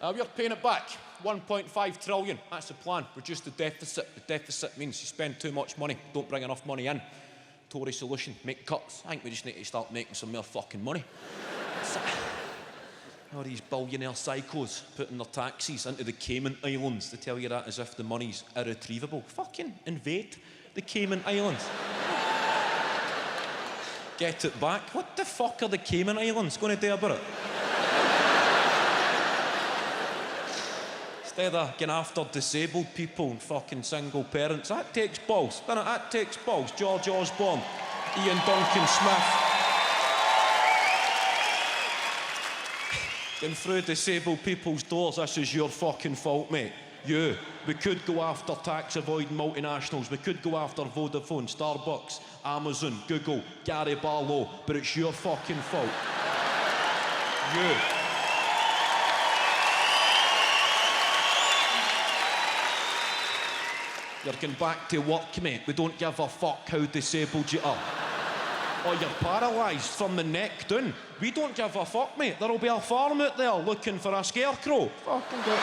We're paying it back. 1.5 trillion. That's the plan. Reduce the deficit. The deficit means you spend too much money, don't bring enough money in. Tory solution, make cuts. I think we just need to start making some more fucking money. All these billionaire psychos putting their taxis into the Cayman Islands. They tell you that as if the money's irretrievable. Fucking invade the Cayman Islands. Get it back. What the fuck are the Cayman Islands going to do about it? Instead of getting after disabled people and fucking single parents. That takes balls, doesn't it? That takes balls. George Osborne, Ian Duncan Smith. Going through disabled people's doors, this is your fucking fault, mate. You. We could go after tax-avoiding multinationals. We could go after Vodafone, Starbucks, Amazon, Google, Gary Barlow, but it's your fucking fault. You. You're going back to work, mate. We don't give a fuck how disabled you are. Or you're paralysed from the neck down. We don't give a fuck, mate. There'll be a farm out there looking for a scarecrow. Fucking get to it.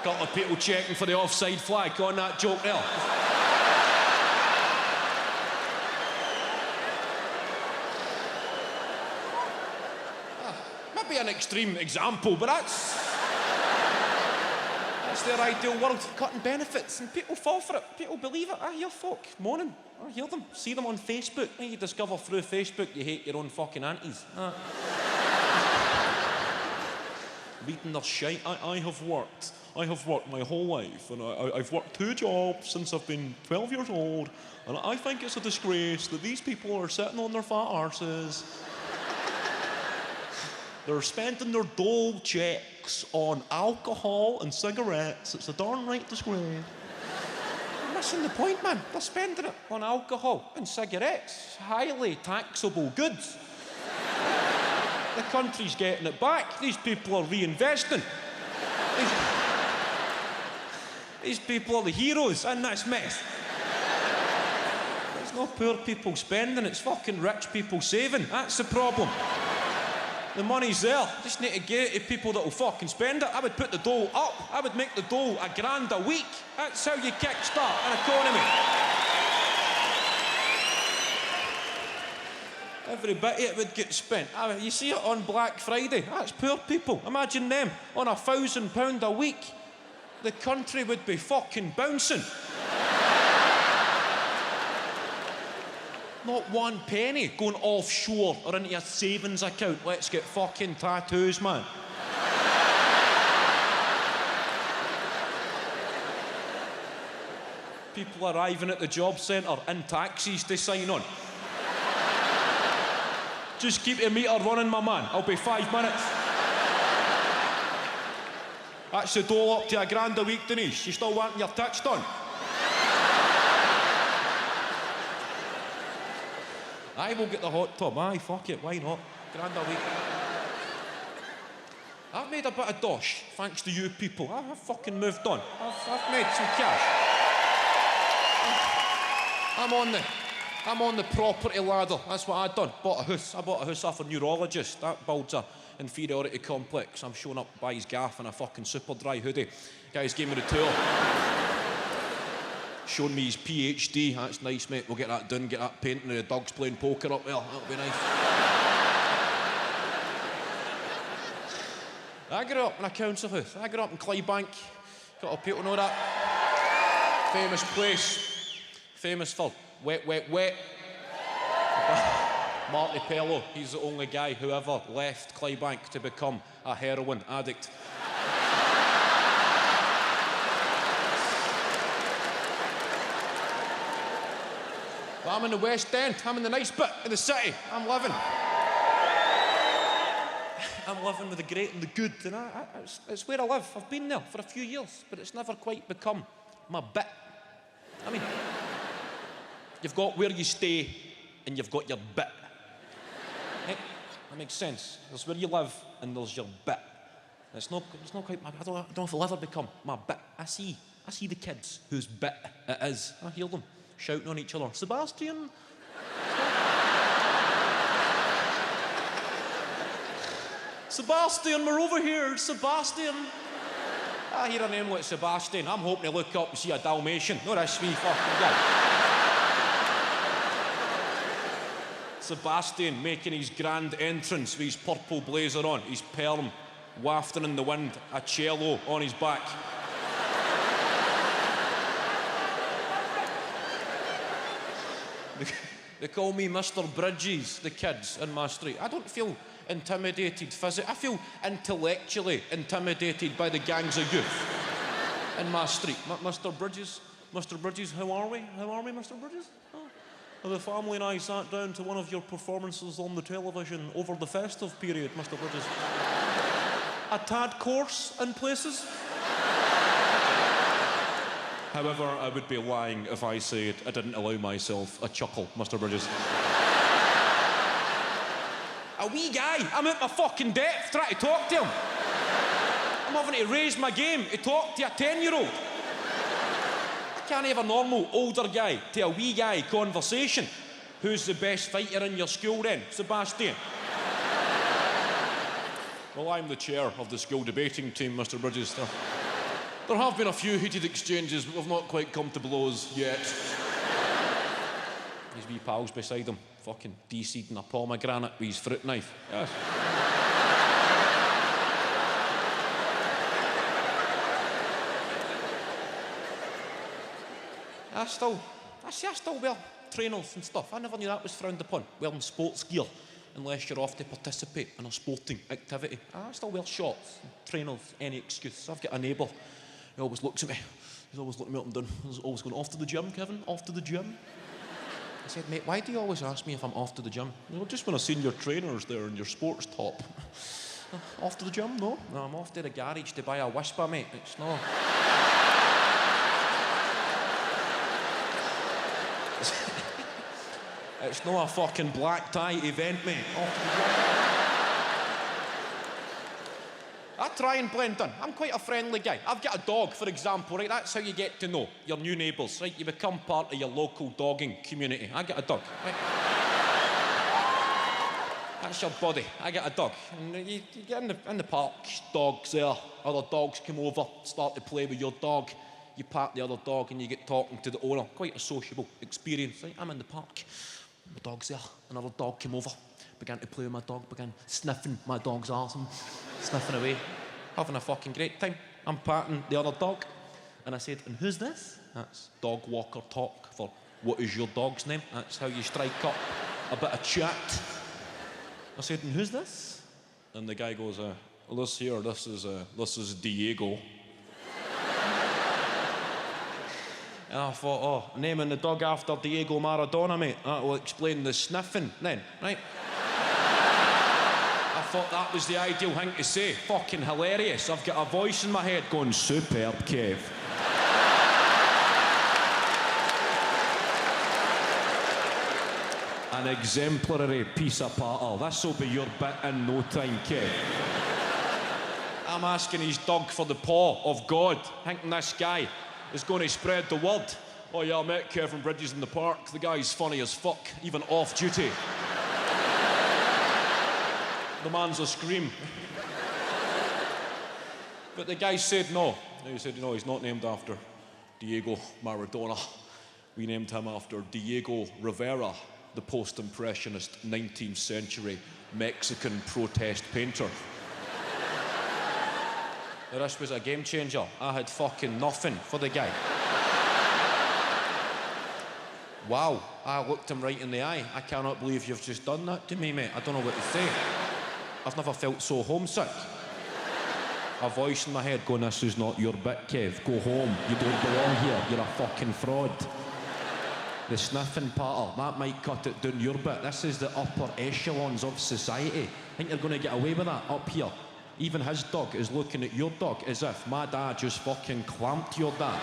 Couple of people checking for the offside flag on that joke there. Maybe an extreme example, but that's their ideal world, cutting benefits, and people fall for it. People believe it. I hear folk moaning. I hear them. See them on Facebook. You discover through Facebook you hate your own fucking aunties. Reading their shite. I have worked my whole life, and I've worked 2 jobs since I've been 12 years old, and I think it's a disgrace that these people are sitting on their fat arses. They're spending their dole checks on alcohol and cigarettes. It's a darn right disgrace. You're missing the point, man. They're spending it on alcohol and cigarettes. Highly taxable goods. The country's getting it back. These people are reinvesting. These people are the heroes in this mess. It's not poor people spending, it's fucking rich people saving. That's the problem. The money's there. Just need to get it to people that will fucking spend it. I would put the dole up. I would make the dole $1,000 a week. That's how you kickstart an economy. Every bit of it would get spent. You see it on Black Friday. That's poor people. Imagine them on £1,000 a week. The country would be fucking bouncing. Not 1 penny going offshore or into your savings account. Let's get fucking tattoos, man. People arriving at the job centre in taxis to sign on. Just keep the meter running, my man. I'll be 5 minutes. That's the dole up to $1,000 a week, Denise. You still wanting your tits done? I will get the hot tub. Aye, fuck it, why not? $1,000 a week. I've made a bit of dosh, thanks to you people. I've fucking moved on. I've made some cash. I'm on the property ladder. That's what I've done. Bought a house. I bought a house off a neurologist. That builds a inferiority complex. I'm showing up by his gaff in a fucking super dry hoodie. Guys gave me the tour. Showing me his PhD. That's nice, mate. We'll get that done, get that painting, and the dog's playing poker up there. That'll be nice. I grew up in a council house. I grew up in Clydebank. Got all people know that. Famous place. Famous for wet, wet, wet. Marty Pello, he's the only guy who ever left Clydebank to become a heroin addict. But I'm in the West End. I'm in the nice bit of the city. I'm living with the great and the good, and it's where I live. I've been there for a few years, but it's never quite become my bit. I mean, you've got where you stay, and you've got your bit. Hey, that makes sense. There's where you live, and there's your bit. It's not quite my bit. I don't know if it'll ever become my bit. I see I see the kids whose bit it is. I hear them shouting on each other. Sebastian? Sebastian, we're over here, Sebastian. I hear a name like Sebastian. I'm hoping to look up and see a Dalmatian. No, that's me fucking guy. Sebastian making his grand entrance with his purple blazer on, his perm wafting in the wind, a cello on his back. They call me Mr. Bridges, the kids in my street. I don't feel intimidated physically. I feel intellectually intimidated by the gangs of youth in my street. Mr. Bridges, how are we? How are we, Mr. Bridges? Oh. The family and I sat down to one of your performances on the television over the festive period, Mr. Bridges. A tad coarse in places. However, I would be lying if I said I didn't allow myself a chuckle, Mr. Bridges. A wee guy, I'm out my fucking depth trying to talk to him. I'm having to raise my game to talk to a 10-year-old. I can't have a normal older guy to a wee guy conversation. Who's the best fighter in your school then, Sebastian? Well, I'm the chair of the school debating team, Mr. Bridges. There have been a few heated exchanges, but we've not quite come to blows yet. His wee pals beside him, fucking de-seeding a pomegranate with his fruit knife. Yes. I still wear trainers and stuff. I never knew that was frowned upon, wearing sports gear, unless you're off to participate in a sporting activity. I still wear shorts, trainers, any excuse. I've got a neighbour. He always looks at me. He's always looking me up and down. He's always going, off to the gym, Kevin? Off to the gym? I said, mate, why do you always ask me if I'm off to the gym? Well, just when I've seen your trainers there in your sports top. Off to the gym? No, I'm off to the garage to buy a Whisper, mate. It's not... It's not a fucking black tie event, mate. Off to the gym. I try and blend in. I'm quite a friendly guy. I've got a dog, for example, right? That's how you get to know your new neighbours, right? You become part of your local dogging community. I got a dog, right? That's your buddy. I got a dog. And you get in the park, dogs there. Other dogs come over, start to play with your dog. You pat the other dog and you get talking to the owner. Quite a sociable experience, right? I'm in the park. My dog's there. Another dog came over. Began to play with my dog, began sniffing my dog's arse and sniffing away, having a fucking great time. I'm patting the other dog, and I said, and who's this? That's dog walker talk for what is your dog's name? That's how you strike up a bit of chat. I said, and who's this? And the guy goes, well, this is Diego. And I thought, oh, naming the dog after Diego Maradona, mate. That will explain the sniffing then, right? I thought that was the ideal thing to say. Fucking hilarious. I've got a voice in my head going, superb, Kev. An exemplary piece of patter. This'll be your bit in no time, Kev. I'm asking his dog for the paw of God, thinking this guy is going to spread the word. Oh yeah, I met Kevin Bridges in the park. The guy's funny as fuck, even off duty. The man's a scream. But the guy said no. He said, no, he's not named after Diego Maradona. We named him after Diego Rivera, the post-impressionist 19th century Mexican protest painter. Now, this was a game changer. I had fucking nothing for the guy. Wow, I looked him right in the eye. I cannot believe you've just done that to me, mate. I don't know what to say. I've never felt so homesick. A voice in my head going, this is not your bit, Kev. Go home. You don't belong here. You're a fucking fraud. The sniffing patter, that might cut it down your bit. This is the upper echelons of society. Think you're going to get away with that up here? Even his dog is looking at your dog as if my dad just fucking clamped your dad.